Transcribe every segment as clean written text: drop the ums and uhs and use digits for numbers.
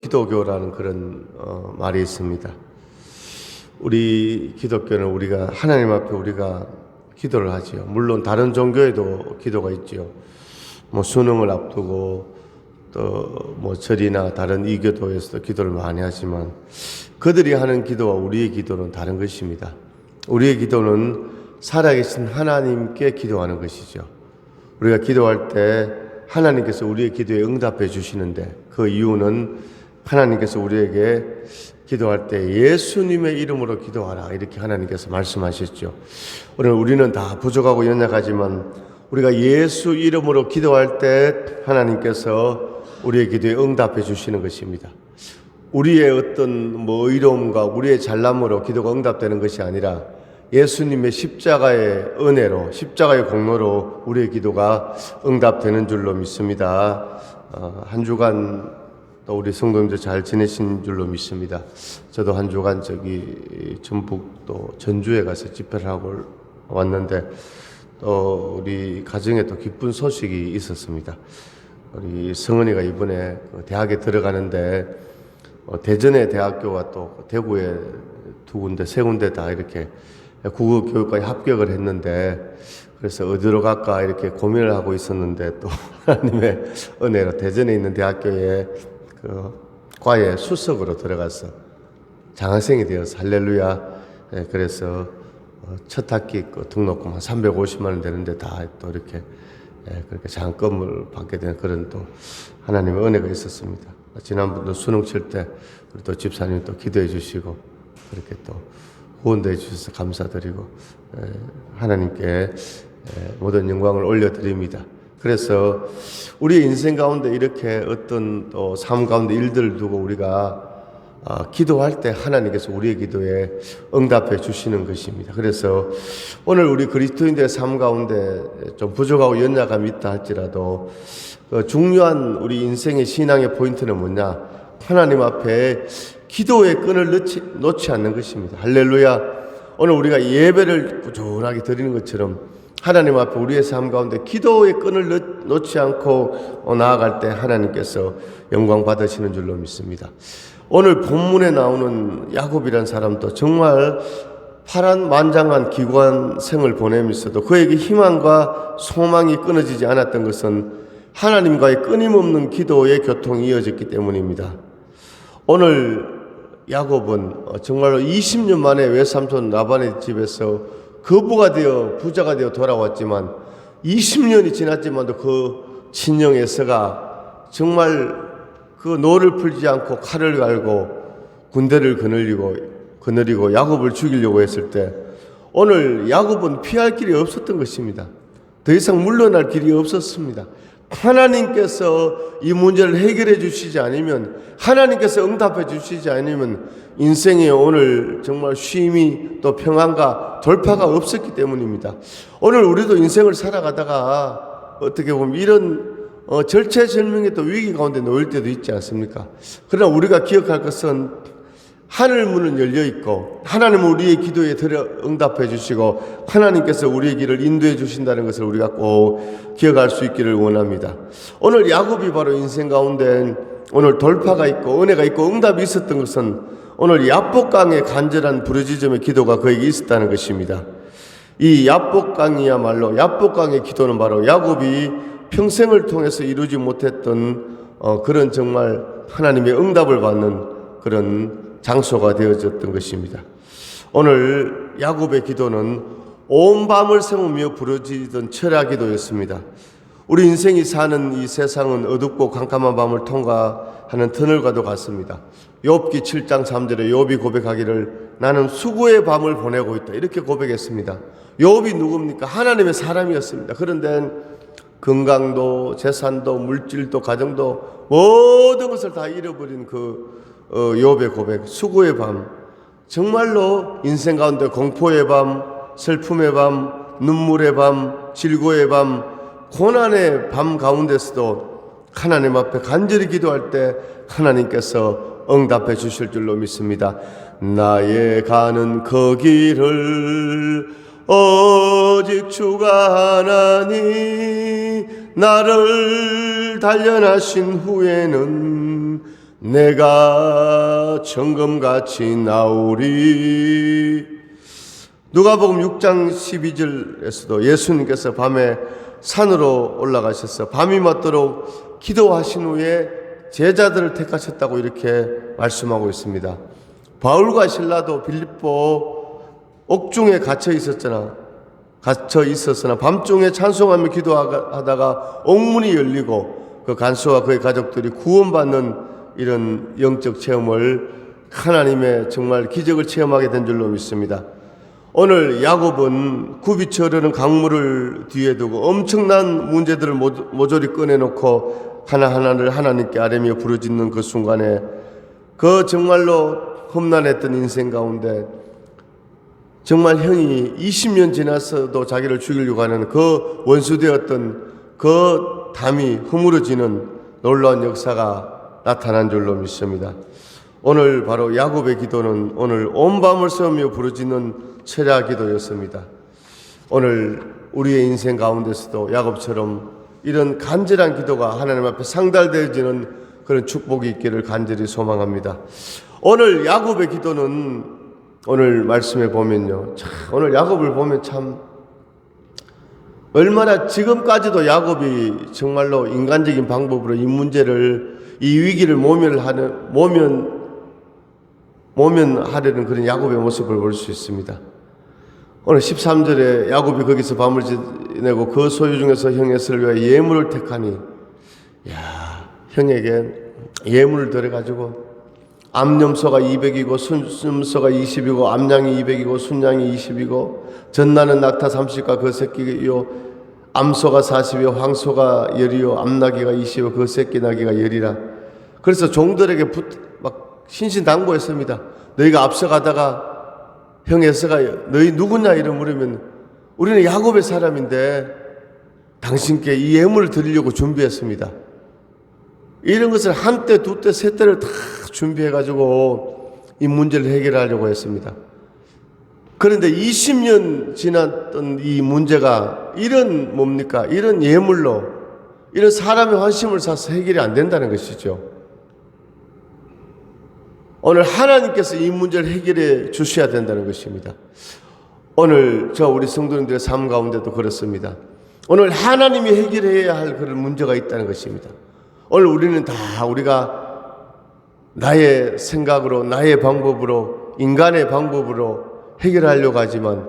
기도교라는 그런 말이 있습니다. 우리 기독교는 우리가 하나님 앞에 우리가 기도를 하지요. 물론 다른 종교에도 기도가 있지요. 뭐 수능을 앞두고 또 뭐 절이나 다른 이교도에서도 기도를 많이 하지만 그들이 하는 기도와 우리의 기도는 다른 것입니다. 우리의 기도는 살아계신 하나님께 기도하는 것이죠. 우리가 기도할 때 하나님께서 우리의 기도에 응답해 주시는데 그 이유는 하나님께서 우리에게 기도할 때 예수님의 이름으로 기도하라 이렇게 하나님께서 말씀하셨죠. 오늘 우리는 다 부족하고 연약하지만 우리가 예수 이름으로 기도할 때 하나님께서 우리의 기도에 응답해 주시는 것입니다. 우리의 어떤 의로움과 우리의 잘남으로 기도가 응답되는 것이 아니라 예수님의 십자가의 은혜로 십자가의 공로로 우리의 기도가 응답되는 줄로 믿습니다. 한 주간 또 우리 성도님들 잘 지내신 줄로 믿습니다. 저도 한 주간 전북 또 전주에 가서 집회를 하고 왔는데 또 우리 가정에 또 기쁜 소식이 있었습니다. 우리 성은이가 이번에 대학에 들어가는데 대전의 대학교와 또 대구에 세 군데 다 이렇게 국어 교육과에 합격을 했는데 그래서 어디로 갈까 이렇게 고민을 하고 있었는데 또 하나님의 은혜로 대전에 있는 대학교에 과에 수석으로 들어가서 장학생이 되어서 할렐루야. 그래서 첫 학기 등록금 한 350만 원 되는데 다 또 이렇게 그렇게 장학금을 받게 된 그런 또 하나님의 은혜가 있었습니다. 지난번도 수능 칠 때 우리 또 집사님이 또 기도해 주시고 그렇게 또 후원도 해 주셔서 감사드리고 하나님께 모든 영광을 올려드립니다. 그래서 우리의 인생 가운데 이렇게 어떤 또 삶 가운데 일들을 두고 우리가 기도할 때 하나님께서 우리의 기도에 응답해 주시는 것입니다. 그래서 오늘 우리 그리스도인들의 삶 가운데 좀 부족하고 연약함이 있다 할지라도 중요한 우리 인생의 신앙의 포인트는 뭐냐? 하나님 앞에 기도의 끈을 놓지 않는 것입니다. 할렐루야. 오늘 우리가 예배를 꾸준하게 드리는 것처럼 하나님 앞에 우리의 삶 가운데 기도의 끈을 놓지 않고 나아갈 때 하나님께서 영광 받으시는 줄로 믿습니다. 오늘 본문에 나오는 야곱이라는 사람도 정말 파란만장한 기관생을 보내면서도 그에게 희망과 소망이 끊어지지 않았던 것은 하나님과의 끊임없는 기도의 교통이 이어졌기 때문입니다. 오늘 야곱은 정말로 20년 만에 외삼촌 라반의 집에서 거부가 되어 부자가 되어 돌아왔지만 20년이 지났지만도 그 친형 에서가 정말 그 노를 풀지 않고 칼을 갈고 군대를 거느리고 야곱을 죽이려고 했을 때 오늘 야곱은 피할 길이 없었던 것입니다. 더 이상 물러날 길이 없었습니다. 하나님께서 이 문제를 해결해 주시지 않으면 하나님께서 응답해 주시지 않으면 인생에 오늘 정말 쉼이 또 평안과 돌파가 없었기 때문입니다. 오늘 우리도 인생을 살아가다가 어떻게 보면 이런 절체절명의 또 위기 가운데 놓일 때도 있지 않습니까? 그러나 우리가 기억할 것은 하늘 문은 열려 있고 하나님은 우리의 기도에 응답해 주시고 하나님께서 우리의 길을 인도해 주신다는 것을 우리가 꼭 기억할 수 있기를 원합니다. 오늘 야곱이 바로 인생 가운데 오늘 돌파가 있고 은혜가 있고 응답이 있었던 것은 오늘 야복강의 간절한 부르짖음의 기도가 그에게 있었다는 것입니다. 이 야복강이야말로 야복강의 기도는 바로 야곱이 평생을 통해서 이루지 못했던 그런 정말 하나님의 응답을 받는 그런 장소가 되어졌던 것입니다. 오늘 야곱의 기도는 온 밤을 새우며 부르짖던 철야 기도였습니다. 우리 인생이 사는 이 세상은 어둡고 캄캄한 밤을 통과하는 터널과도 같습니다. 욥기 7장 3절에 욥이 고백하기를 나는 수고의 밤을 보내고 있다 이렇게 고백했습니다. 욥이 누굽니까? 하나님의 사람이었습니다. 그런데 건강도 재산도 물질도 가정도 모든 것을 다 잃어버린 욥의 고백, 수고의 밤, 정말로 인생 가운데 공포의 밤, 슬픔의 밤, 눈물의 밤, 질고의 밤, 고난의 밤 가운데서도 하나님 앞에 간절히 기도할 때 하나님께서 응답해 주실 줄로 믿습니다. 나의 가는 그 길을 오직 주가 하나니 나를 단련하신 후에는 내가 정금같이 나오리. 누가복음 6장 12절에서도 예수님께서 밤에 산으로 올라가셔서 밤이 맞도록 기도하신 후에 제자들을 택하셨다고 이렇게 말씀하고 있습니다. 바울과 실라도 빌립보 옥중에 갇혀 있었으나 밤중에 찬송하며 기도하다가 옥문이 열리고 그 간수와 그의 가족들이 구원받는 이런 영적 체험을, 하나님의 정말 기적을 체험하게 된 줄로 믿습니다. 오늘 야곱은 굽이쳐 흐르는 강물을 뒤에 두고 엄청난 문제들을 모조리 꺼내놓고 하나하나를 하나님께 아뢰며 부르짖는 그 순간에 그 정말로 험난했던 인생 가운데 정말 형이 20년 지나서도 자기를 죽이려고 하는 그 원수되었던 그 담이 허물어지는 놀라운 역사가 나타난 줄로 믿습니다. 오늘 바로 야곱의 기도는 오늘 온 밤을 새우며 부르짖는 철야 기도였습니다. 오늘 우리의 인생 가운데서도 야곱처럼 이런 간절한 기도가 하나님 앞에 상달되어지는 그런 축복이 있기를 간절히 소망합니다. 오늘 야곱의 기도는 오늘 말씀에 보면요, 오늘 야곱을 보면 참 얼마나 지금까지도 야곱이 정말로 인간적인 방법으로 이 문제를, 이 위기를 모면하려는 그런 야곱의 모습을 볼 수 있습니다. 오늘 13절에 야곱이 거기서 밤을 지내고 그 소유 중에서 형 에서를 위하여 예물을 택하니, 형에게 예물을 드려가지고 암염소가 200이고 순염소가 20이고 암양이 200이고 순양이 20이고 전나는 낙타 30과 그 새끼요, 암소가 40이요 황소가 10이요 암나귀가 20이요 그 새끼 나귀가 10이라. 그래서 종들에게 막 신신당부했습니다. 너희가 앞서가다가 형 에서가 너희 누구냐 이러 물으면 우리는 야곱의 사람인데 당신께 이 예물을 드리려고 준비했습니다. 이런 것을 한때, 두때, 세때를 다 준비해가지고 이 문제를 해결하려고 했습니다. 그런데 20년 지났던 이 문제가 이런 이런 예물로, 이런 사람의 환심을 사서 해결이 안 된다는 것이죠. 오늘 하나님께서 이 문제를 해결해 주셔야 된다는 것입니다. 오늘 우리 성도님들의 삶 가운데도 그렇습니다. 오늘 하나님이 해결해야 할 그런 문제가 있다는 것입니다. 오늘 우리는 다 우리가 나의 생각으로, 나의 방법으로, 인간의 방법으로 해결하려고 하지만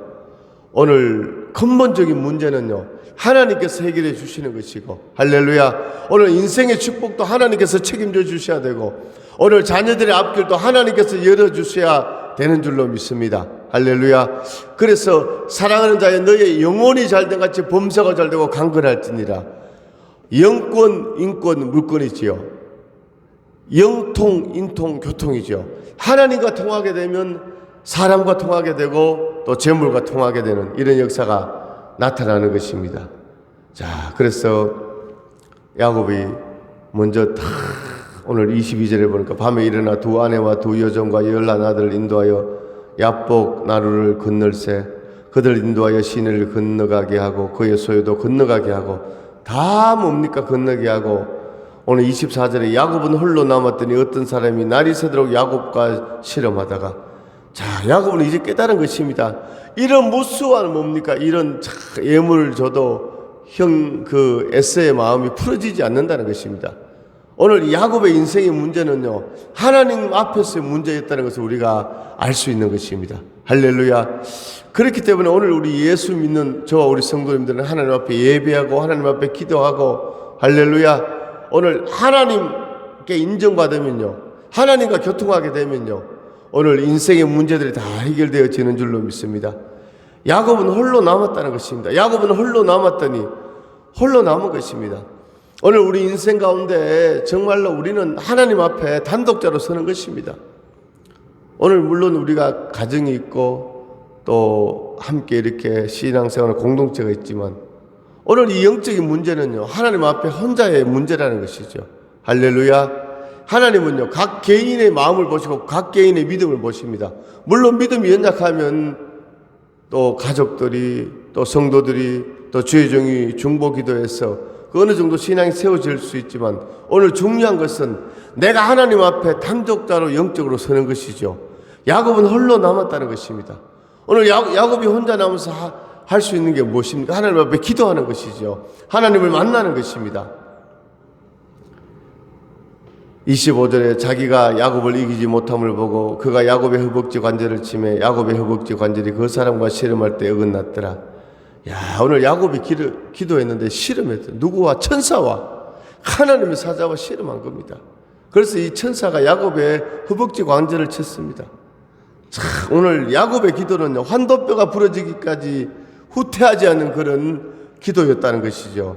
오늘 근본적인 문제는요, 하나님께서 해결해 주시는 것이고, 할렐루야. 오늘 인생의 축복도 하나님께서 책임져 주셔야 되고, 오늘 자녀들의 앞길도 하나님께서 열어주셔야 되는 줄로 믿습니다. 할렐루야. 그래서 사랑하는 자여, 너의 영혼이 잘된 같이 범사가 잘되고 강건할지니라. 영권, 인권, 물권이지요. 영통, 인통, 교통이지요. 하나님과 통하게 되면 사람과 통하게 되고 또 재물과 통하게 되는 이런 역사가 나타나는 것입니다. 자, 그래서 야곱이 먼저 오늘 22절에 보니까 밤에 일어나 두 아내와 두 여종과 11아들을 인도하여 야복 나루를 건널세 그들 인도하여 시내를 건너가게 하고 그의 소유도 건너가게 하고 다 건너게 하고, 오늘 24절에 야곱은 홀로 남았더니 어떤 사람이 날이 새도록 야곱과 실험하다가, 자, 야곱은 이제 깨달은 것입니다. 이런 무수한 이런 예물을 줘도 형 에서의 마음이 풀어지지 않는다는 것입니다. 오늘 야곱의 인생의 문제는요, 하나님 앞에서의 문제였다는 것을 우리가 알 수 있는 것입니다. 할렐루야. 그렇기 때문에 오늘 우리 예수 믿는 저와 우리 성도님들은 하나님 앞에 예배하고 하나님 앞에 기도하고, 할렐루야, 오늘 하나님께 인정받으면요, 하나님과 교통하게 되면요, 오늘 인생의 문제들이 다 해결되어지는 줄로 믿습니다. 야곱은 홀로 남았다는 것입니다. 야곱은 홀로 남았더니 홀로 남은 것입니다. 오늘 우리 인생 가운데 정말로 우리는 하나님 앞에 단독자로 서는 것입니다. 오늘 물론 우리가 가정이 있고 또 함께 이렇게 신앙생활 공동체가 있지만, 오늘 이 영적인 문제는요, 하나님 앞에 혼자의 문제라는 것이죠. 할렐루야. 하나님은요, 각 개인의 마음을 보시고 각 개인의 믿음을 보십니다. 물론 믿음이 연약하면 또 가족들이, 또 성도들이, 또 주의 종이 중보 기도해서 그 어느 정도 신앙이 세워질 수 있지만, 오늘 중요한 것은 내가 하나님 앞에 단독자로 영적으로 서는 것이죠. 야곱은 홀로 남았다는 것입니다. 오늘 야곱이 혼자 남아서 할 수 있는 게 무엇입니까? 하나님 앞에 기도하는 것이죠. 하나님을 만나는 것입니다. 25절에 자기가 야곱을 이기지 못함을 보고 그가 야곱의 허벅지 관절을 치매 야곱의 허벅지 관절이 그 사람과 씨름할 때 어긋났더라. 오늘 야곱이 기도했는데 씨름했어요. 누구와? 천사와 하나님의 사자와 씨름한 겁니다. 그래서 이 천사가 야곱의 허벅지 관절을 쳤습니다. 오늘 야곱의 기도는 환도뼈가 부러지기까지 후퇴하지 않는 그런 기도였다는 것이죠.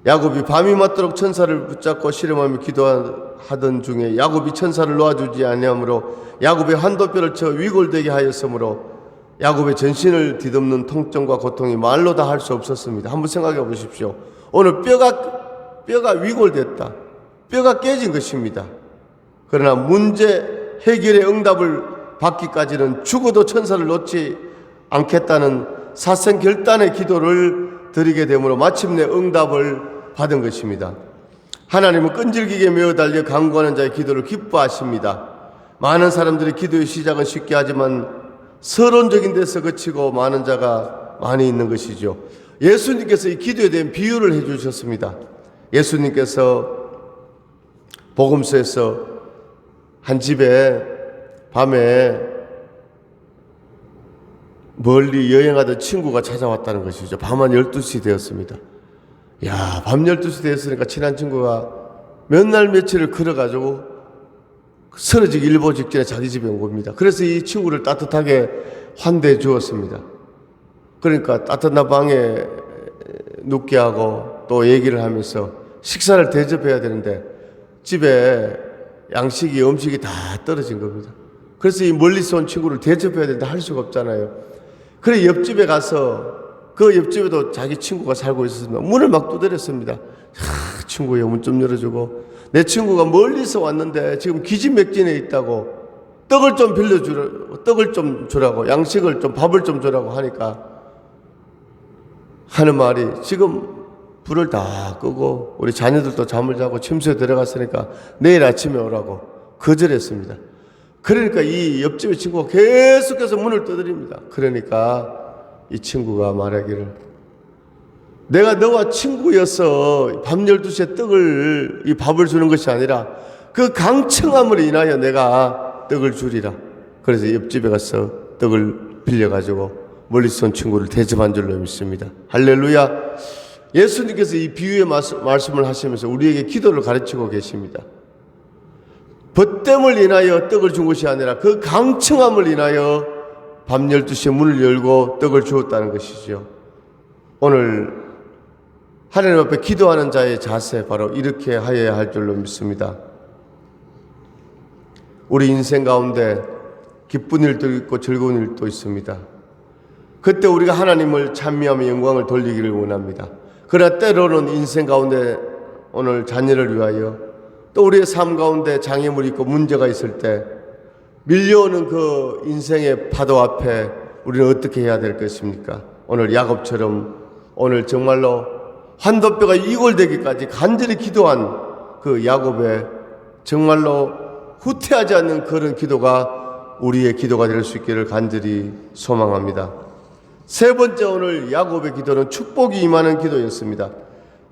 야곱이 밤이 맞도록 천사를 붙잡고 씨름하며 기도하던 중에 야곱이 천사를 놓아주지 아니하므로 야곱의 환도뼈를 쳐 위골되게 하였으므로 야곱의 전신을 뒤덮는 통증과 고통이 말로 다 할 수 없었습니다. 한번 생각해 보십시오. 오늘 뼈가 위골됐다. 뼈가 깨진 것입니다. 그러나 문제 해결의 응답을 받기까지는 죽어도 천사를 놓지 않겠다는 사생결단의 기도를 드리게 되므로 마침내 응답을 받은 것입니다. 하나님은 끈질기게 메어달려 간구하는 자의 기도를 기뻐하십니다. 많은 사람들이 기도의 시작은 쉽게 하지만 서론적인 데서 그치고 많은 자가 많이 있는 것이죠. 예수님께서 이 기도에 대한 비유를 해주셨습니다. 예수님께서 복음서에서 한 집에 밤에 멀리 여행하던 친구가 찾아왔다는 것이죠. 밤 한 12시 되었습니다. 밤 12시 되었으니까 친한 친구가 몇 날 며칠을 걸어가지고 쓰러지기 일보 직전에 자기 집에 온 겁니다. 그래서 이 친구를 따뜻하게 환대해 주었습니다. 그러니까 따뜻한 방에 눕게 하고 또 얘기를 하면서 식사를 대접해야 되는데 집에 음식이 다 떨어진 겁니다. 그래서 이 멀리서 온 친구를 대접해야 되는데 할 수가 없잖아요. 그래 옆집에 가서 그 옆집에도 자기 친구가 살고 있었습니다. 문을 막 두드렸습니다. 친구야 문 좀 열어주고, 내 친구가 멀리서 왔는데 지금 기진맥진에 있다고 떡을 좀 주라고 양식을 좀 밥을 좀 주라고 하니까 하는 말이 지금 불을 다 끄고 우리 자녀들도 잠을 자고 침소에 들어갔으니까 내일 아침에 오라고 거절했습니다. 그러니까 이 옆집의 친구가 계속해서 문을 두드립니다. 그러니까 이 친구가 말하기를, 내가 너와 친구여서 밤 12시에 이 밥을 주는 것이 아니라 그 강청함을 인하여 내가 떡을 주리라. 그래서 옆집에 가서 떡을 빌려가지고 멀리서 온 친구를 대접한 줄로 믿습니다. 할렐루야. 예수님께서 이 비유의 말씀을 하시면서 우리에게 기도를 가르치고 계십니다. 벗됨을 인하여 떡을 준 것이 아니라 그 강청함을 인하여 밤 12시에 문을 열고 떡을 주었다는 것이죠. 오늘 하나님 앞에 기도하는 자의 자세, 바로 이렇게 하여야 할 줄로 믿습니다. 우리 인생 가운데 기쁜 일도 있고 즐거운 일도 있습니다. 그때 우리가 하나님을 찬미하며 영광을 돌리기를 원합니다. 그러나 때로는 인생 가운데 오늘 자녀를 위하여 또 우리의 삶 가운데 장애물이 있고 문제가 있을 때 밀려오는 그 인생의 파도 앞에 우리는 어떻게 해야 될 것입니까? 오늘 야곱처럼 오늘 정말로 환도뼈가 이골되기까지 간절히 기도한 그 야곱의 정말로 후퇴하지 않는 그런 기도가 우리의 기도가 될 수 있기를 간절히 소망합니다. 세 번째, 오늘 야곱의 기도는 축복이 임하는 기도였습니다.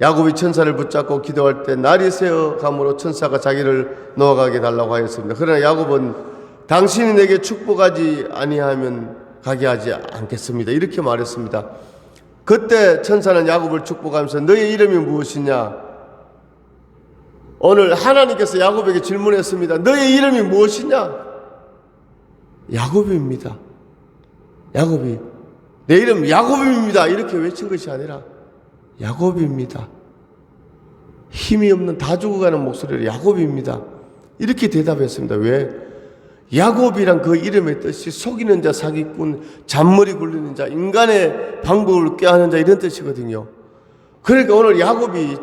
야곱이 천사를 붙잡고 기도할 때 날이 새어감으로 천사가 자기를 놓아가게 달라고 하였습니다. 그러나 야곱은 당신이 내게 축복하지 아니하면 가게 하지 않겠습니다, 이렇게 말했습니다. 그때 천사는 야곱을 축복하면서 너의 이름이 무엇이냐? 오늘 하나님께서 야곱에게 질문했습니다. 너의 이름이 무엇이냐? 야곱입니다. 야곱이 내 이름 야곱입니다 이렇게 외친 것이 아니라 야곱입니다. 힘이 없는 다 죽어가는 목소리로 야곱입니다 이렇게 대답했습니다. 왜? 야곱이란 그 이름의 뜻이 속이는 자, 사기꾼, 잔머리 굴리는 자, 인간의 방법을 꾀하는 자, 이런 뜻이거든요. 그러니까 오늘 야곱이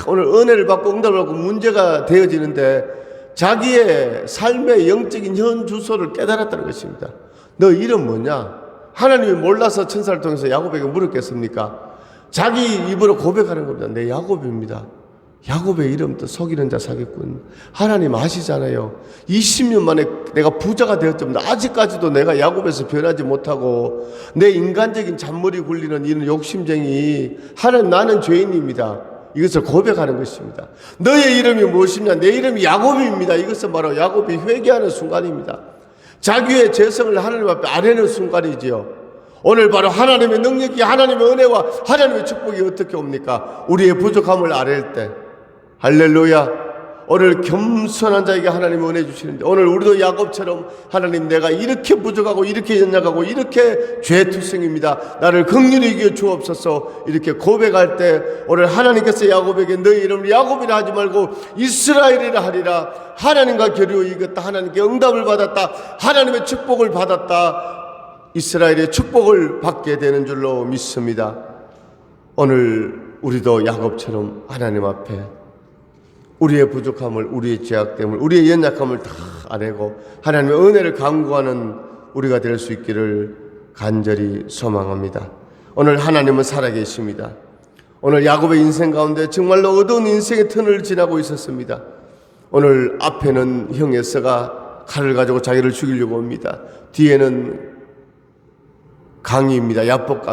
오늘 은혜를 받고 응답을 받고 문제가 되어지는데 자기의 삶의 영적인 현 주소를 깨달았다는 것입니다. 너 이름 뭐냐? 하나님이 몰라서 천사를 통해서 야곱에게 물었겠습니까? 자기 입으로 고백하는 겁니다. 내 야곱입니다. 야곱의 이름도 속이는 자 사기꾼. 하나님 아시잖아요. 20년 만에 내가 부자가 되었지만 아직까지도 내가 야곱에서 변하지 못하고 내 인간적인 잔머리 굴리는 이런 욕심쟁이, 하나님 나는 죄인입니다. 이것을 고백하는 것입니다. 너의 이름이 무엇이냐? 내 이름이 야곱입니다. 이것은 바로 야곱이 회개하는 순간입니다. 자기의 죄성을 하나님 앞에 아뢰는 순간이지요. 오늘 바로 하나님의 능력이, 하나님의 은혜와 하나님의 축복이 어떻게 옵니까? 우리의 부족함을 아뢰일 때. 할렐루야. 오늘 겸손한 자에게 하나님의 은혜 주시는데, 오늘 우리도 야곱처럼 하나님 내가 이렇게 부족하고 이렇게 연약하고 이렇게 죄투성입니다. 나를 긍휼히 여겨 주옵소서 이렇게 고백할 때, 오늘 하나님께서 야곱에게 너희 이름을 야곱이라 하지 말고 이스라엘이라 하리라. 하나님과 교류에 이겼다. 하나님께 응답을 받았다. 하나님의 축복을 받았다. 이스라엘의 축복을 받게 되는 줄로 믿습니다. 오늘 우리도 야곱처럼 하나님 앞에 우리의 부족함을, 우리의 죄악됨을, 우리의 연약함을 다 아뢰고 하나님의 은혜를 간구하는 우리가 될 수 있기를 간절히 소망합니다. 오늘 하나님은 살아계십니다. 오늘 야곱의 인생 가운데 정말로 어두운 인생의 터널을 지나고 있었습니다. 오늘 앞에는 형 에서가 칼을 가지고 자기를 죽이려고 옵니다. 뒤에는 강이입니다. 야복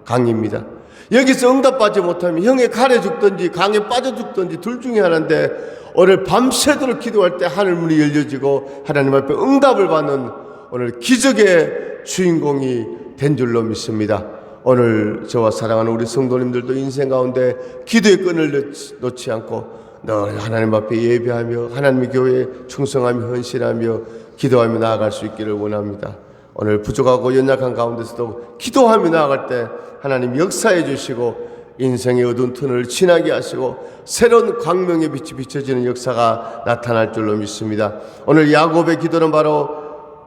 강입니다. 여기서 응답받지 못하면 형의 칼에 죽든지 강에 빠져 죽든지 둘 중에 하나인데, 오늘 밤새도록 기도할 때 하늘문이 열려지고 하나님 앞에 응답을 받는 오늘 기적의 주인공이 된 줄로 믿습니다. 오늘 저와 사랑하는 우리 성도님들도 인생 가운데 기도의 끈을 놓지 않고 늘 하나님 앞에 예배하며 하나님의 교회에 충성하며 헌신하며 기도하며 나아갈 수 있기를 원합니다. 오늘 부족하고 연약한 가운데서도 기도하며 나아갈 때 하나님 역사해 주시고 인생의 어두운 터널을 지나게 하시고 새로운 광명의 빛이 비춰지는 역사가 나타날 줄로 믿습니다. 오늘 야곱의 기도는 바로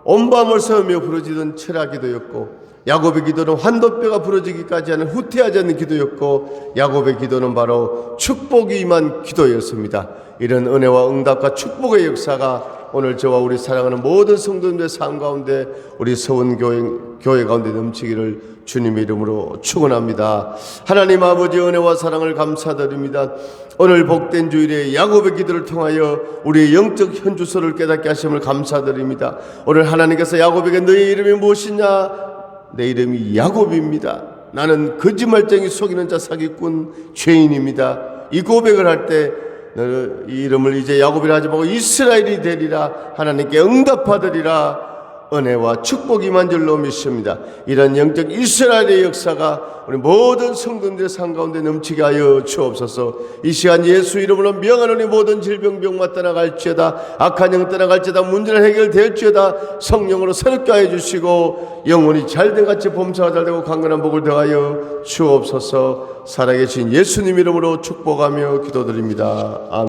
온 밤을 새우며 부르짖은 철야 기도였고, 야곱의 기도는 환도뼈가 부러지기까지 하는 후퇴하지 않는 기도였고, 야곱의 기도는 바로 축복이 임한 기도였습니다. 이런 은혜와 응답과 축복의 역사가 오늘 저와 우리 사랑하는 모든 성도님들의 삶 가운데, 우리 서원교회 가운데 넘치기를 주님의 이름으로 축원합니다. 하나님 아버지 은혜와 사랑을 감사드립니다. 오늘 복된 주일에 야곱의 기도를 통하여 우리의 영적 현주소를 깨닫게 하심을 감사드립니다. 오늘 하나님께서 야곱에게 너의 이름이 무엇이냐? 내 이름이 야곱입니다. 나는 거짓말쟁이, 속이는 자, 사기꾼, 죄인입니다. 이 고백을 할 때 이 이름을 이제 야곱이라 하지 말고 이스라엘이 되리라. 하나님께 응답하리라. 은혜와 축복이 임한 줄로 믿습니다. 이런 영적 이스라엘의 역사가 우리 모든 성도들의 삶 가운데 넘치게 하여 주옵소서. 이 시간 예수 이름으로 명하노니 모든 질병병마 떠나갈지어다. 악한 영 떠나갈지어다. 문제는 해결될지어다. 성령으로 새롭게 하여 주시고 영혼이 잘된 같이 범사가 잘되고 강건한 복을 더하여 주옵소서. 살아계신 예수님 이름으로 축복하며 기도드립니다. 아멘.